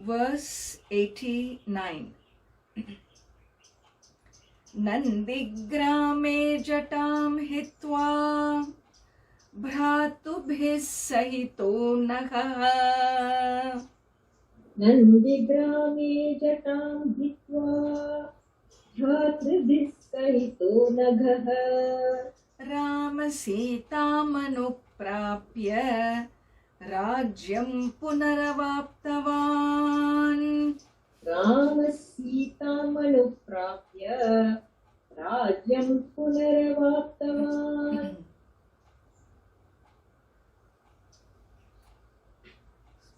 verse 89. Nandigrame jatam hitva bhratubhis sahito nagha. Nandigrame jatam hitva bhratubhis sahito nagha. Rama Sita manuprapya Rajyam punaravaptavan. Rama Sita manuprapya Rajyam punaravaptavan.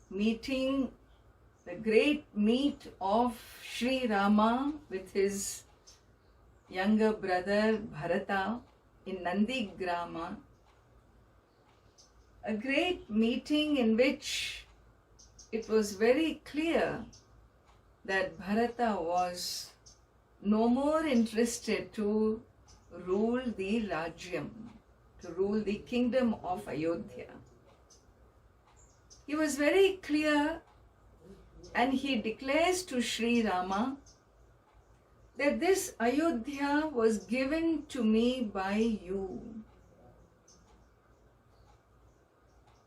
Meeting the great meet of Sri Rama with his younger brother Bharata in Nandigrama. A great meeting in which it was very clear that Bharata was no more interested to rule the Rajyam, to rule the kingdom of Ayodhya. He was very clear, and he declares to Sri Rama that this Ayodhya was given to me by you.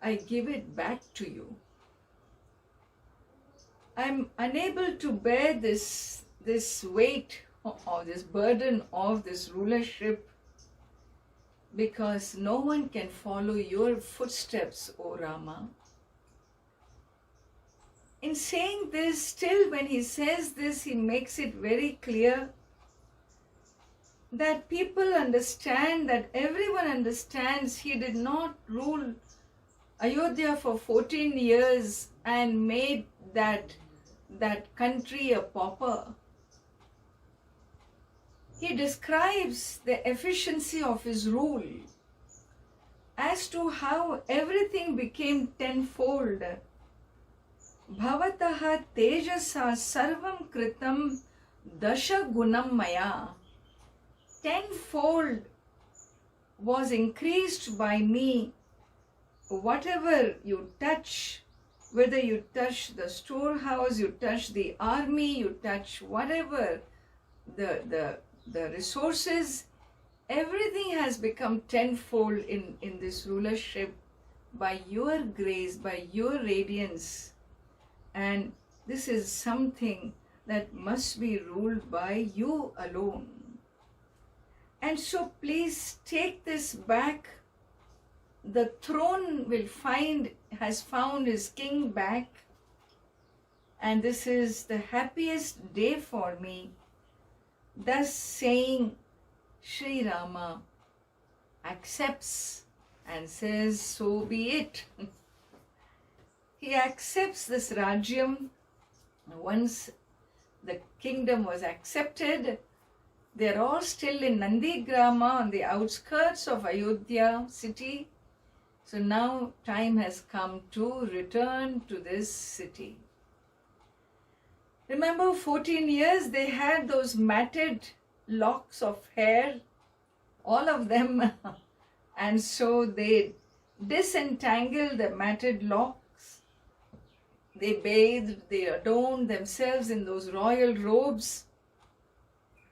I give it back to you. I'm unable to bear this weight or this burden of this rulership because no one can follow your footsteps, O Rama. In saying this, still when he says this, he makes it very clear that people understand, that everyone understands he did not rule Ayodhya for 14 years and made that country a pauper. He describes the efficiency of his rule as to how everything became tenfold. Bhavataha tejasa sarvam kritam dasha gunam maya. Tenfold was increased by me. Whatever you touch, whether you touch the storehouse, you touch the army, you touch whatever the resources, everything has become tenfold in this rulership by your grace, by your radiance. And this is something that must be ruled by you alone. And so please take this back. The throne has found his king back, and this is the happiest day for me. Thus saying, Sri Rama accepts and says, so be it. He accepts this Rajyam. Once the kingdom was accepted, they are all still in Nandigrama on the outskirts of Ayodhya city. So now time has come to return to this city. Remember, 14 years they had those matted locks of hair, all of them. And so they disentangled the matted locks. They bathed, they adorned themselves in those royal robes.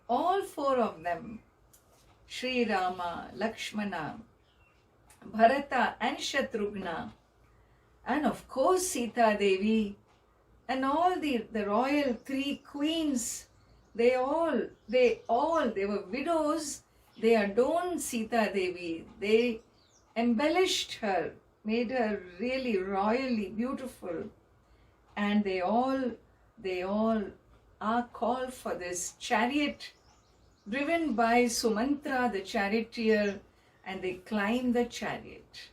All four of them, Sri Rama, Lakshmana, Bharata and Shatrughna, and of course Sita Devi, and all the royal three queens, they were widows. They adorned Sita Devi, they embellished her, made her really royally beautiful, and they all are called for this chariot driven by Sumantra the charioteer, and they climb the chariot.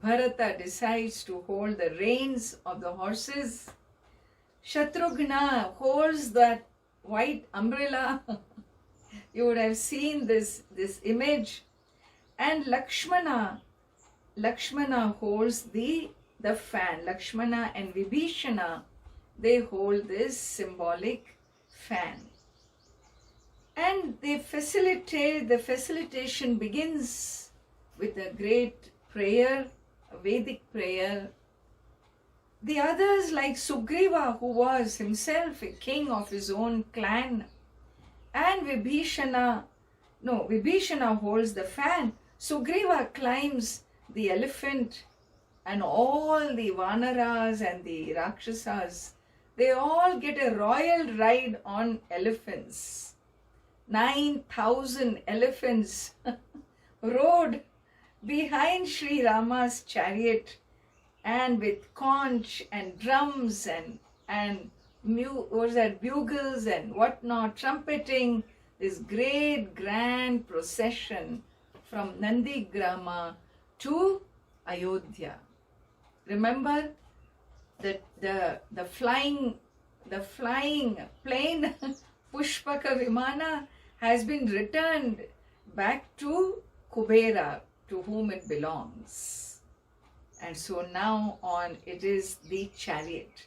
Bharata decides to hold the reins of the horses. Shatrughna holds that white umbrella. You would have seen this image. And Lakshmana holds the fan. Lakshmana and Vibhishana, they hold this symbolic fan. And the facilitation begins with a great prayer, a Vedic prayer. The others like Sugriva, who was himself a king of his own clan, and Vibhishana holds the fan. Sugriva climbs the elephant, and all the Vanaras and the Rakshasas, they all get a royal ride on elephants. 9,000 elephants rode behind Sri Rama's chariot, and with conch and drums and bugles and whatnot, trumpeting, this great grand procession from Nandigrama to Ayodhya. Remember that the flying plane Pushpaka Vimana has been returned back to Kubera, to whom it belongs. And so now on it is the chariot.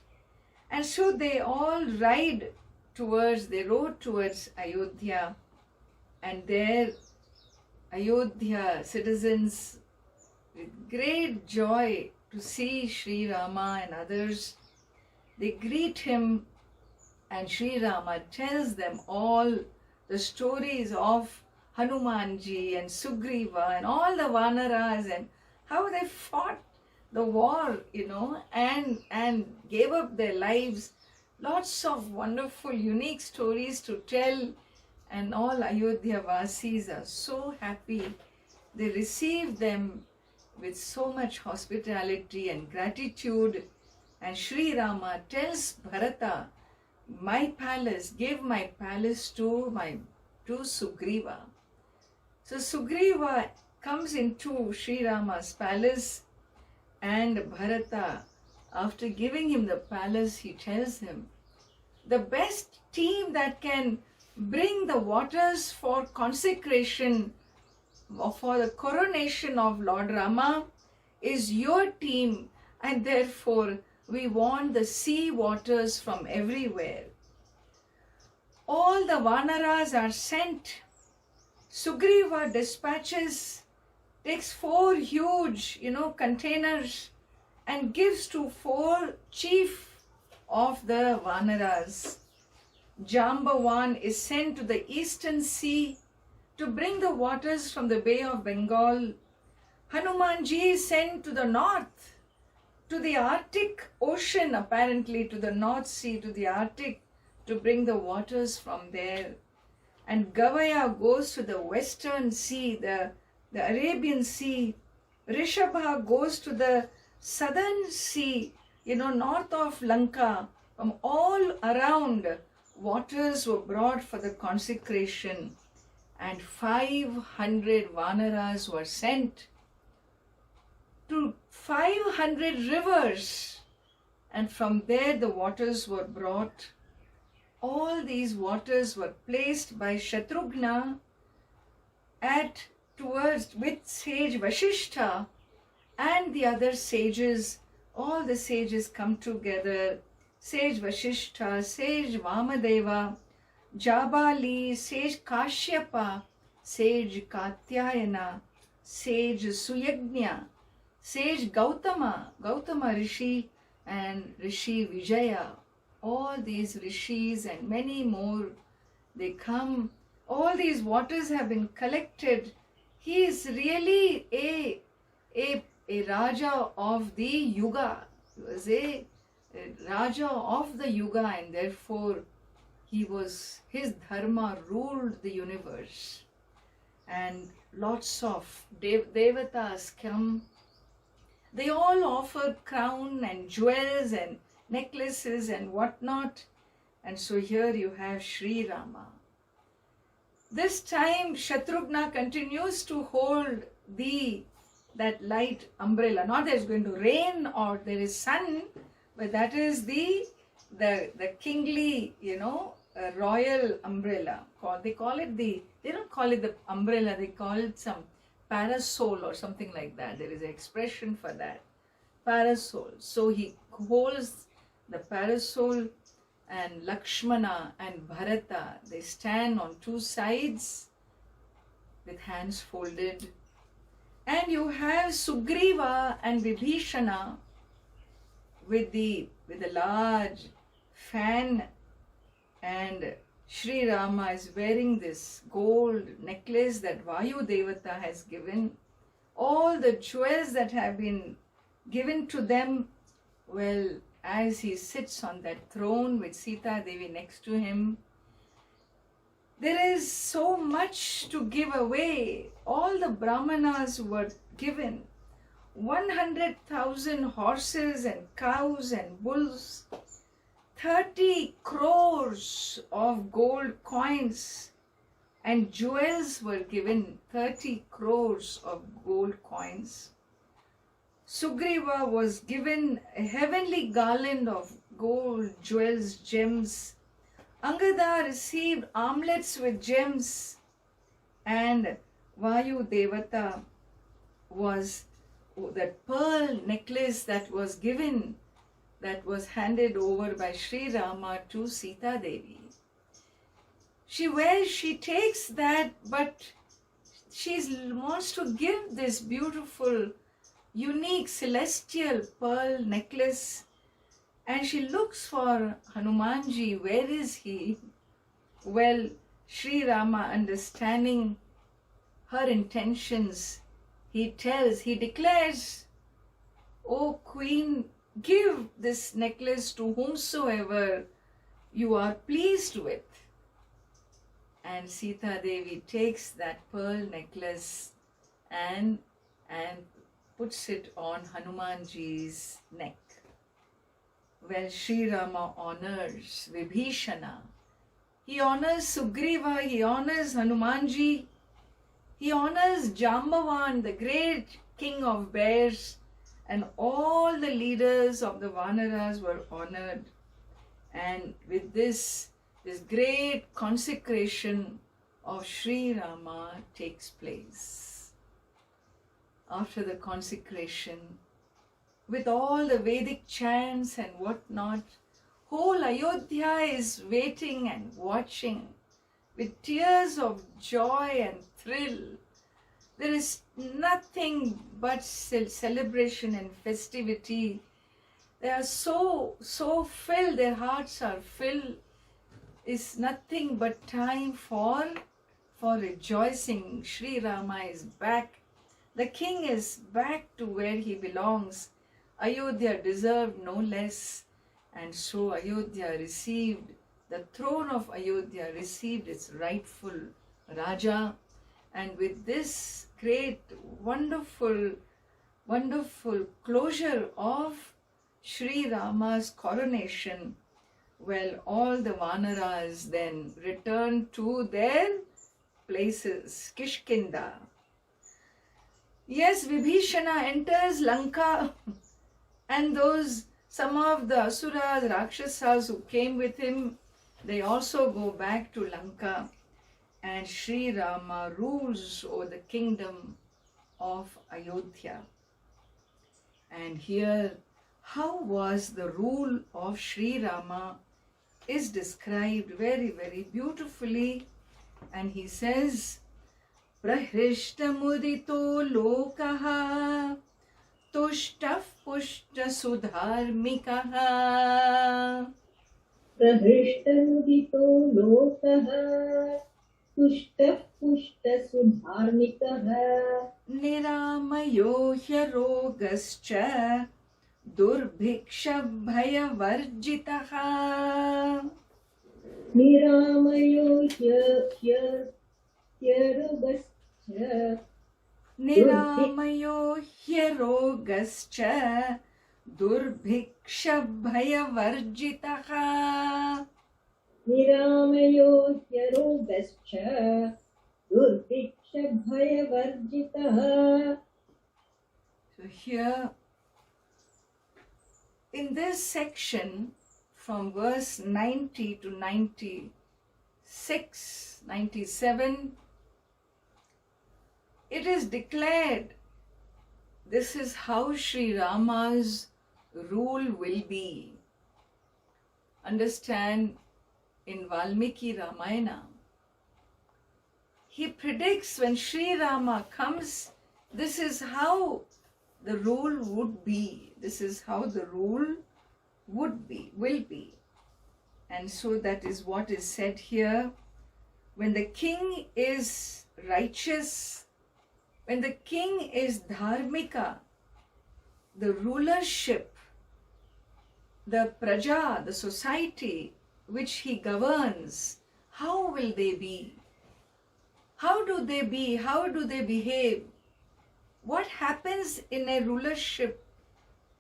And so they all rode towards Ayodhya, and there Ayodhya citizens, with great joy to see Sri Rama and others, they greet him, and Sri Rama tells them all the stories of Hanumanji and Sugriva and all the Vanaras and how they fought the war, and gave up their lives. Lots of wonderful, unique stories to tell, and all Ayodhya Vasis are so happy. They receive them with so much hospitality and gratitude. And Sri Rama tells Bharata, give my palace to Sugriva. So Sugriva comes into Sri Rama's palace, and Bharata, after giving him the palace, he tells him, the best team that can bring the waters for consecration or for the coronation of Lord Rama is your team, and therefore we want the sea waters from everywhere. All the Vanaras are sent. Sugriva takes 4 huge, containers and gives to 4 chief of the Vanaras. Jambavan is sent to the eastern sea to bring the waters from the Bay of Bengal. Hanumanji is sent to the north, to the Arctic Ocean, apparently to the North Sea, to the Arctic, to bring the waters from there. And Gavaya goes to the Western Sea, the Arabian Sea. Rishabha goes to the Southern Sea, north of Lanka. From all around, waters were brought for the consecration, and 500 Vanaras were sent to 500 rivers, and from there the waters were brought. All these waters were placed by Shatrughna with sage Vasishtha and the other sages. All the sages come together. Sage Vasishtha, Sage Vamadeva, Jabali, Sage Kashyapa, Sage Katyayana, Sage Suyagnya, Sage Gautama Rishi, and Rishi Vijaya. All these rishis and many more, they come. All these waters have been collected. He is really a Raja of the Yuga. He was a Raja of the Yuga, and therefore his dharma ruled the universe. And lots of devatas come. They all offer crown and jewels and necklaces and whatnot. And so here you have Sri Rama. This time Shatrughna continues to hold that light umbrella. Not that it's going to rain or there is sun, but that is the kingly, royal umbrella. They don't call it the umbrella, they call it some parasol or something like that. There is an expression for that. Parasol. So he holds the parasol, and Lakshmana and Bharata, they stand on 2 sides with hands folded. And you have Sugriva and Vibhishana with the large fan, and Sri Rama is wearing this gold necklace that Vayu Devata has given. All the jewels that have been given to them, well, as he sits on that throne with Sita Devi next to him, there is so much to give away. All the Brahmanas were given 100,000 horses and cows and bulls, 30 crores of gold coins and jewels were given, 30 crores of gold coins. Sugriva was given a heavenly garland of gold, jewels, gems. Angada received armlets with gems, and Vayu Devata was that pearl necklace that was given, that was handed over by Sri Rama to Sita Devi. She takes that, but she wants to give this beautiful, unique, celestial pearl necklace, and she looks for Hanumanji. Where is he? Well, Sri Rama, understanding her intentions, he declares, "O Queen, give this necklace to whomsoever you are pleased with." And Sita Devi takes that pearl necklace and puts it on Hanumanji's neck. Well, Sri Rama honors Vibhishana. He honors Sugriva, he honors Hanumanji, he honors Jambavan, the great king of bears, and all the leaders of the Vanaras were honored. And with this great consecration of Sri Rama takes place. After the consecration, with all the Vedic chants and whatnot, whole Ayodhya is waiting and watching with tears of joy and thrill. There is nothing but celebration and festivity. They are so filled, their hearts are filled. It's nothing but time for rejoicing. Sri Rama is back. The king is back to where he belongs. Ayodhya deserved no less, and so Ayodhya received, the throne of Ayodhya received its rightful Raja. And with this great, wonderful closure of Sri Rama's coronation, well, all the Vanaras then returned to their places, Kishkinda. Yes, Vibhishana enters Lanka, and some of the Asuras, Rakshasas who came with him, they also go back to Lanka, and Sri Rama rules over the kingdom of Ayodhya. And here, how was the rule of Sri Rama is described very, very beautifully. And he says, "Prahrishta mudito lokaha tushtaf pushta sudharmikaha." प्रहृष्टमुदितो लोकः तुष्टः पुष्टसुधार्मिकः Niramayo hyarogascha durbiksha bhayavarjitaha. निरामयो ह्यरुगश्च Niramayo hyarogascha durbiksha bhayavarjitaha. निरामयो ह्यरोगश्च दुर्भिक्षभयवर्जितः. So here, in this section, from verse 90 to 96, 97, it is declared, this is how Sri Rama's rule will be. Understand, in Valmiki Ramayana, he predicts when Sri Rama comes, this is how the rule would be. This is how the rule would be, will be. And so that is what is said here. When the king is righteous, when the king is dharmika, the rulership, the praja, the society which he governs, how will they be? How do they be? How do they behave? What happens in a rulership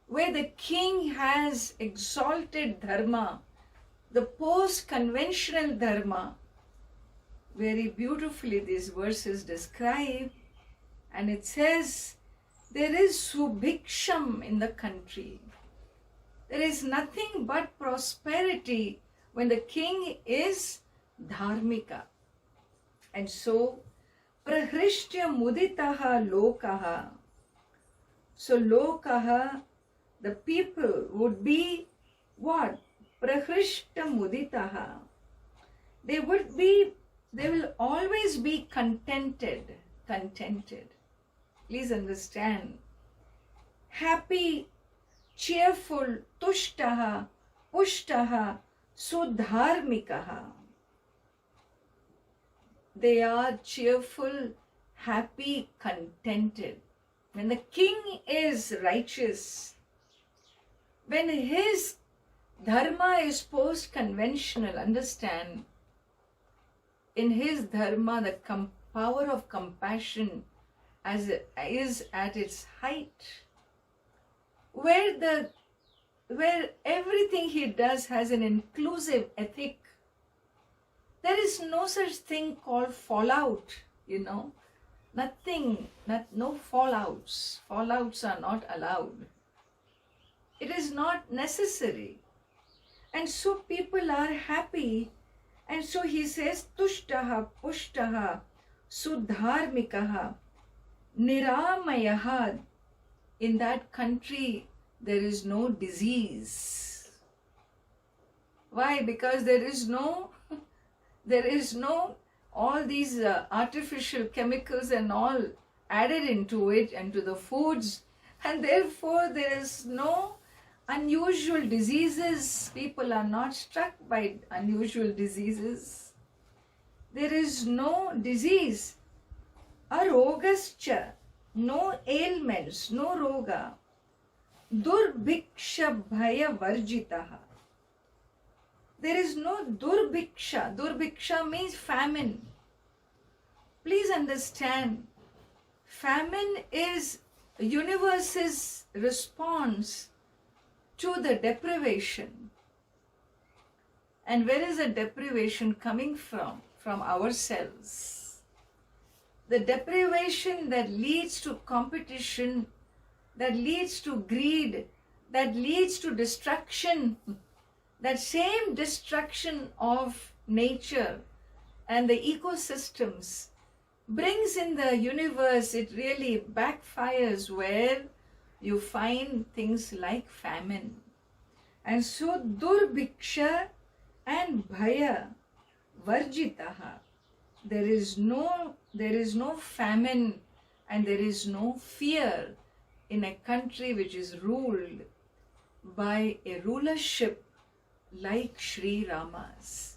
where the king has exalted dharma, the post-conventional dharma? Very beautifully these verses describe, and it says, there is subhiksham in the country. There is nothing but prosperity when the king is dharmika. And so, prahrishya muditaha lokaha. So lokaha, the people would be what? Prahrishya muditaha. They will always be contented. Please understand. Happy, cheerful, tushtaha, pushtaha, sudharmikaha. They are cheerful, happy, contented. When the king is righteous, when his dharma is post-conventional, understand, in his dharma the power of compassion is at its height, where everything he does has an inclusive ethic. There is no such thing called fallout, nothing, no fallouts. Fallouts are not allowed. It is not necessary. And so people are happy. And so he says, tushtaha, pushtaha, sudharmikaha, niramayaha. In that country, there is no disease. Why? Because there is no all these artificial chemicals and all added into it and to the foods, and therefore there is no unusual diseases. People are not struck by unusual diseases. There is no disease. Arogascha, no ailments, no roga. Durbhiksha bhaya varjitaha. There is no durbhiksha. Durbhiksha means famine. Please understand, famine is universe's response to the deprivation. And where is the deprivation coming from? From ourselves. The deprivation that leads to competition, that leads to greed, that leads to destruction, that same destruction of nature and the ecosystems brings in the universe, it really backfires where you find things like famine. And so durbhiksha and bhaya varjitaha. There is no famine and there is no fear in a country which is ruled by a rulership like Sri Rama's.